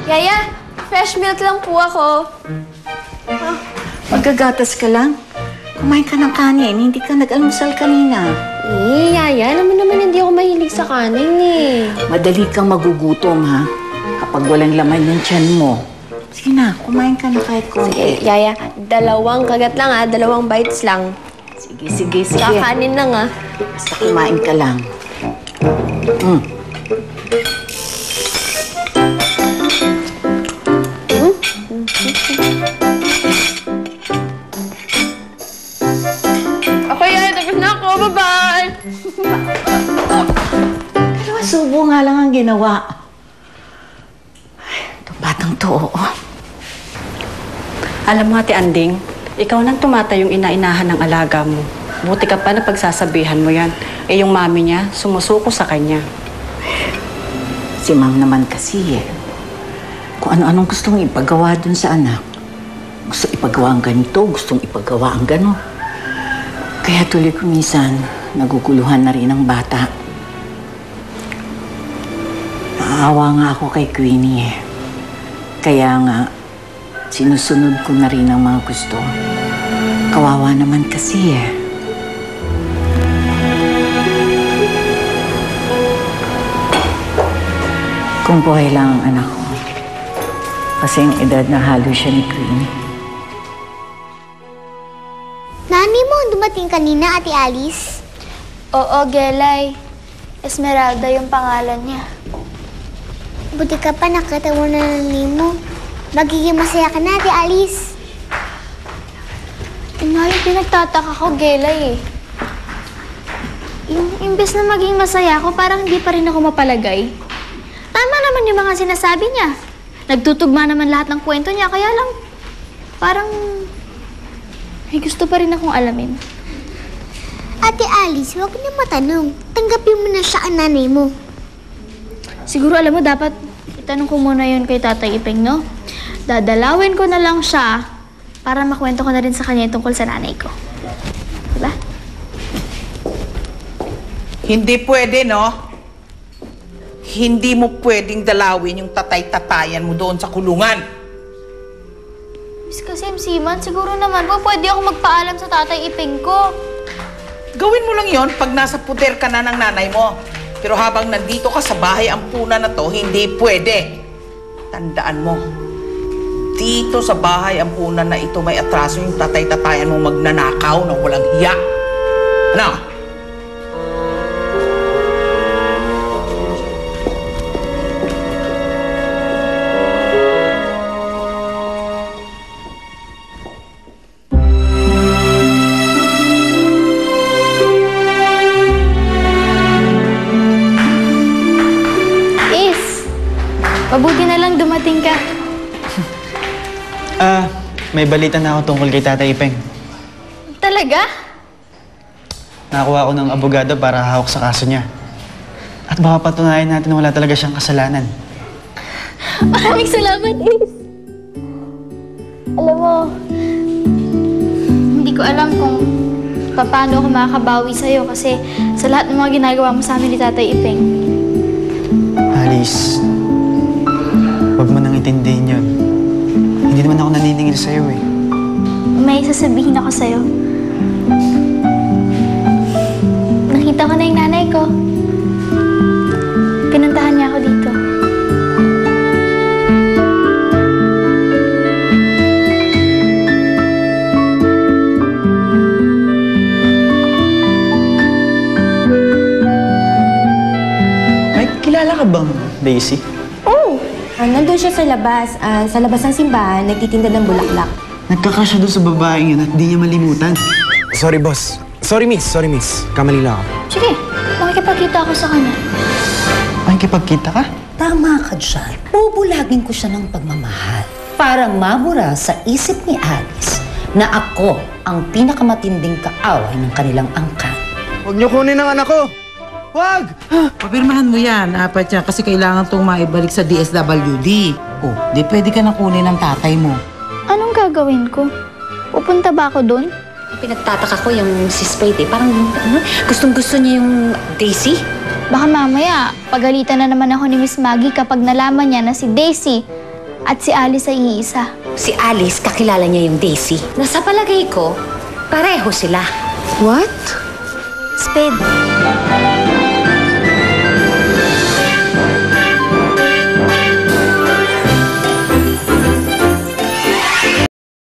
Yaya, fresh milk lang po ako. Magagatas ka lang? Kumain ka ng kanin, hindi ka nag-almusal kanina. Yaya, alam mo naman hindi ako mahilig sa kanin eh. Madali kang magugutom, ha? Kapag walang laman yung tiyan mo. Sige na, kumain ka na kahit konti. Yaya, 2 kagat lang ha, 2 bites lang. Sige. Kakanin lang ha. Basta kumain ka lang. Okay, Yaya, tapos na ako. Bye-bye! Pero subo nga lang ang ginawa. Ay, itong batang to, oo. Alam mo, Ate Anding, ikaw nang tumatayong ina-inahan ng alaga mo. Buti ka pa na pagsasabihan mo yan. Eh, yung mami niya, sumusuko sa kanya. Si Ma'am naman kasi kung ano-anong gustong ipagawa dun sa anak. Gusto ipagawa ang ganito, gustong ipagawa ang gano. Kaya tuloy ko minsan, naguguluhan na rin ang bata. Naawa nga ako kay Queenie Kaya nga, sinusunod ko na rin ang mga gusto. Kawawa naman kasi Kung buhay lang ang anak ko. Kasi yung edad na halo siya ni Queenie. Nani mo ang dumating kanina, Ate Alice? Oo, Gelay. Esmeralda yung pangalan niya. Buti ka pa nakita mo na ng Nemo. Magiging masaya ka na, Ate Alice. Nga yung pinagtataka ko, Gelay eh. Yung imbes na maging masaya ako, parang hindi pa rin ako mapalagay. Tama naman yung mga sinasabi niya. Nagtutugma naman lahat ng kwento niya, kaya lang parang may gusto pa rin akong alamin. Ate Alice, huwag niyo matanong. Tanggapin mo na siya ang nanay mo. Siguro alam mo, dapat itanong ko muna yun kay Tatay Ipeng, no? Dadalawin ko na lang siya para makwento ko na rin sa kanya tungkol sa nanay ko. Diba? Hindi pwede, no? Hindi mo pwedeng dalawin yung tatay-tatayan mo doon sa kulungan. Miss Kasim-Siman, siguro naman po pwede ako magpaalam sa Tatay Ipeng ko. Gawin mo lang yon pag nasa puder ka na ng nanay mo. Pero habang nandito ka sa bahay ampunan na to, hindi pwede. Tandaan mo, dito sa bahay ampunan na ito may atraso yung tatay-tatayan mo magnanakaw na walang hiya. Ano? Mabuti na lang dumating ka. May balita na ako tungkol kay Tatay Ipeng. Talaga? Nakakuha ako ng abogado para hawak sa kaso niya. At baka patunayan natin na wala talaga siyang kasalanan. Maraming salamat, Ace. Alam mo, hindi ko alam kung paano ako makakabawi sa'yo kasi sa lahat ng mga ginagawa mo sa amin ni Tatay Ipeng. Alice, huwag mo nang intindihin yun. Hindi naman ako naniningil sa'yo eh. May sasabihin ako sa'yo. Nakita ko na yung nanay ko. Pinuntahan niya ako dito. May kilala ka bang Daisy? Oo. Nandun siya sa labas. Sa labas ng simbahan, nagtitinda ng bulaklak. Nagkakasya doon sa babaeng yun at di niya malimutan. Sorry, boss. Sorry, miss. Kamali lang ako. Sige, makikipagkita ako sa kanya. Makikipagkita ka? Tama ka dyan. Bubulagin ko siya ng pagmamahal. Para mabura sa isip ni Alice na ako ang pinakamatinding kaaway ng kanilang angkan. Huwag niyo kunin ang anak ko! Huwag! Papirmahan mo yan, apat yan, kasi kailangan itong maibalik sa DSWD. Oh, di pwede ka na kunin ng tatay mo. Anong gagawin ko? Pupunta ba ako doon? Pinagtataka ko yung si Spade Parang gustong-gusto niya yung Daisy. Baka mamaya, pagalitan na naman ako ni Miss Maggie kapag nalaman niya na si Daisy At si Alice ay iisa. Si Alice, kakilala niya yung Daisy. Nasa palagay ko, pareho sila. What? Spade.